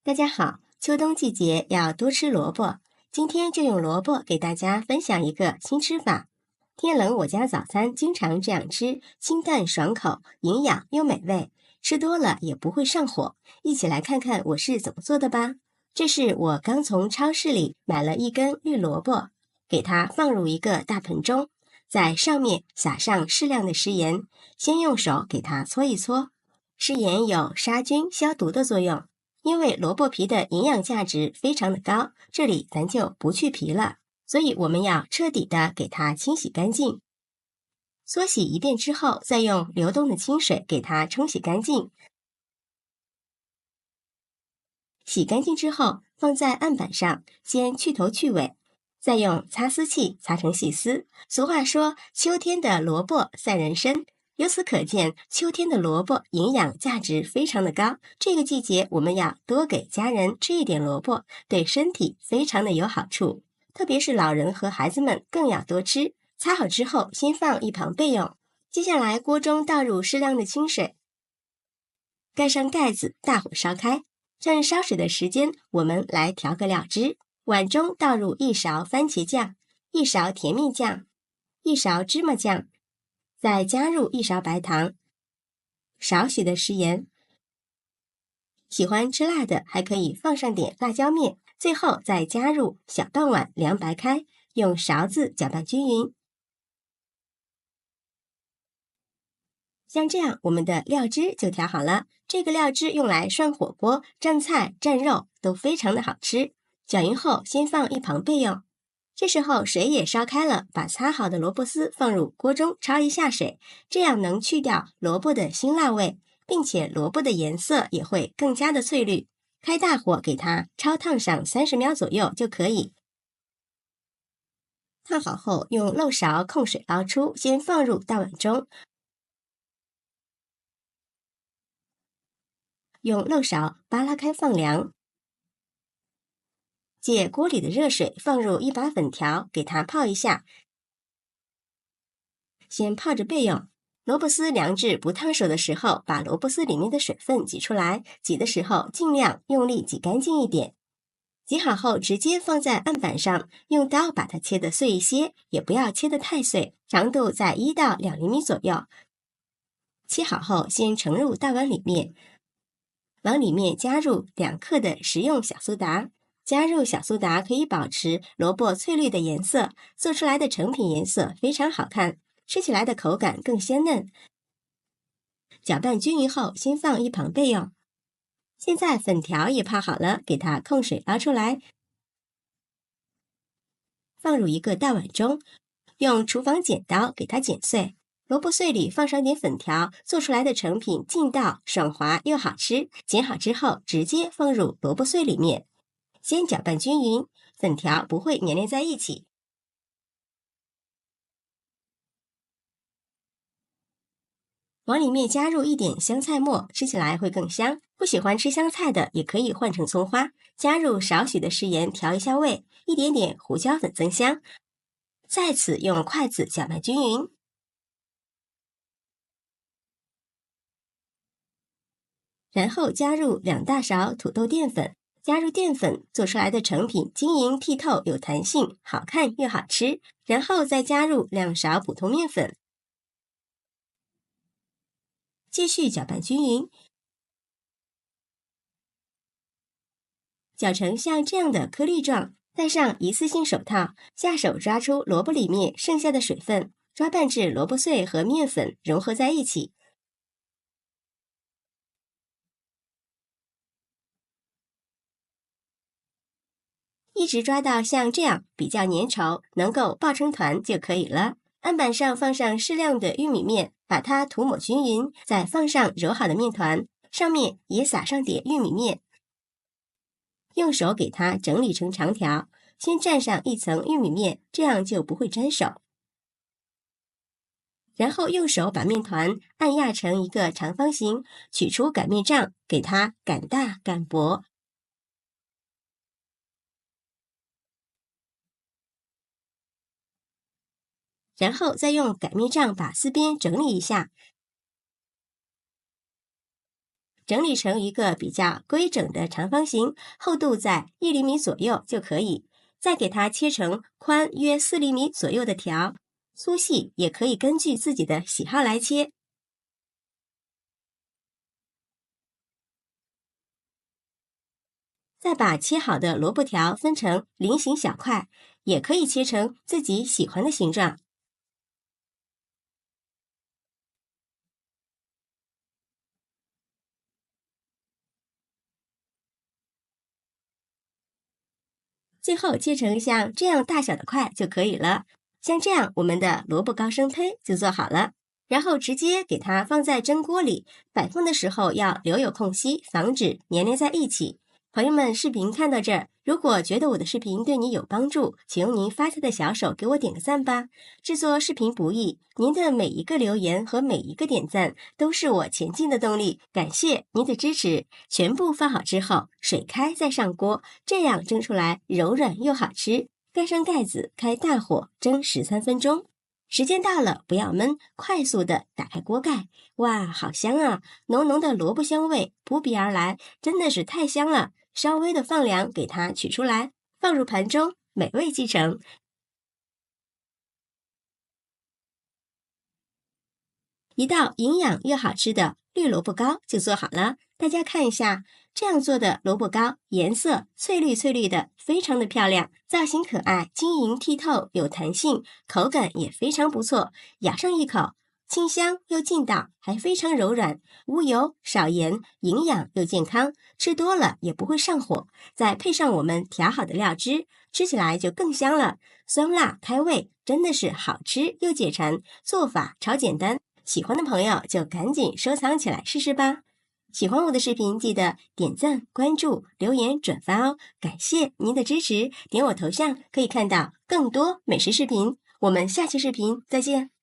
大家好，秋冬季节要多吃萝卜。今天就用萝卜给大家分享一个新吃法。天冷，我家早餐经常这样吃，清淡爽口，营养又美味，吃多了也不会上火。一起来看看我是怎么做的吧。这是我刚从超市里买了一根绿萝卜，给它放入一个大盆中，在上面撒上适量的食盐，先用手给它搓一搓。食盐有杀菌消毒的作用。因为萝卜皮的营养价值非常的高，这里咱就不去皮了，所以我们要彻底的给它清洗干净。搓洗一遍之后，再用流动的清水给它冲洗干净。洗干净之后，放在案板上，先去头去尾，再用擦丝器擦成细丝。俗话说，秋天的萝卜赛人参。由此可见，秋天的萝卜营养价值非常的高。这个季节，我们要多给家人吃一点萝卜，对身体非常的有好处。特别是老人和孩子们更要多吃。擦好之后，先放一旁备用。接下来，锅中倒入适量的清水，盖上盖子，大火烧开。趁烧水的时间，我们来调个料汁。碗中倒入1勺番茄酱、1勺甜蜜酱、1勺芝麻酱。再加入1勺白糖，少许的食盐，喜欢吃辣的还可以放上点辣椒面，最后再加入小半碗凉白开，用勺子搅拌均匀。像这样，我们的料汁就调好了。这个料汁用来涮火锅、蘸菜、蘸肉都非常的好吃。搅匀后，先放一旁备用。这时候水也烧开了，把擦好的萝卜丝放入锅中焯一下水，这样能去掉萝卜的辛辣味，并且萝卜的颜色也会更加的翠绿。开大火给它焯烫上30秒左右就可以。烫好后，用漏勺控水捞出，先放入大碗中，用漏勺扒拉开放凉。借锅里的热水放入1把粉条，给它泡一下。先泡着备用。萝卜丝凉至不烫手的时候，把萝卜丝里面的水分挤出来，挤的时候尽量用力挤干净一点。挤好后直接放在案板上，用刀把它切得碎一些，也不要切得太碎，长度在1到2厘米左右。切好后先盛入大碗里面，往里面加入2克的食用小苏打。加入小苏打可以保持萝卜翠绿的颜色，做出来的成品颜色非常好看，吃起来的口感更鲜嫩。搅拌均匀后，先放一旁备用。现在粉条也泡好了，给它控水捞出来，放入一个大碗中，用厨房剪刀给它剪碎。萝卜碎里放上点粉条，做出来的成品劲道、爽滑又好吃。剪好之后，直接放入萝卜碎里面。先搅拌均匀，粉条不会粘连在一起。往里面加入一点香菜末，吃起来会更香。不喜欢吃香菜的，也可以换成葱花。加入少许的食盐调一下味，一点点胡椒粉增香。再次用筷子搅拌均匀。然后加入2大勺土豆淀粉。加入淀粉，做出来的成品晶莹剔透，有弹性，好看又好吃。然后再加入2勺普通面粉，继续搅拌均匀，搅成像这样的颗粒状。戴上一次性手套，下手抓出萝卜里面剩下的水分，抓拌至萝卜碎和面粉融合在一起。一直抓到像这样比较粘稠，能够抱成团就可以了。案板上放上适量的玉米面，把它涂抹均匀，再放上揉好的面团，上面也撒上点玉米面，用手给它整理成长条，先蘸上一层玉米面，这样就不会粘手。然后用手把面团按压成一个长方形，取出擀面杖，给它擀大擀薄。然后再用擀面杖把四边整理一下，整理成一个比较规整的长方形，厚度在1厘米左右就可以。再给它切成宽约4厘米左右的条，粗细也可以根据自己的喜好来切。再把切好的萝卜条分成菱形小块，也可以切成自己喜欢的形状。最后切成像这样大小的块就可以了。像这样，我们的萝卜高升胚就做好了。然后直接给它放在蒸锅里，摆放的时候要留有空隙，防止粘连在一起。朋友们，视频看到这儿，如果觉得我的视频对你有帮助，请用您发财的小手给我点个赞吧。制作视频不易，您的每一个留言和每一个点赞都是我前进的动力，感谢您的支持。全部放好之后，水开再上锅，这样蒸出来柔软又好吃。盖上盖子，开大火蒸13分钟。时间到了，不要焖，快速的打开锅盖。哇，好香啊！浓浓的萝卜香味扑鼻而来，真的是太香了。稍微的放凉，给它取出来，放入盘中，美味继承。一道营养又好吃的绿萝卜糕就做好了，大家看一下，这样做的萝卜糕颜色翠绿翠绿的，非常的漂亮，造型可爱，晶莹剔透，有弹性，口感也非常不错。咬上一口，清香又劲道，还非常柔软，无油少盐，营养又健康，吃多了也不会上火。再配上我们调好的料汁，吃起来就更香了，酸辣开胃，真的是好吃又解馋，做法超简单。喜欢的朋友就赶紧收藏起来试试吧。喜欢我的视频，记得点赞、关注、留言、转发哦！感谢您的支持，点我头像可以看到更多美食视频。我们下期视频再见。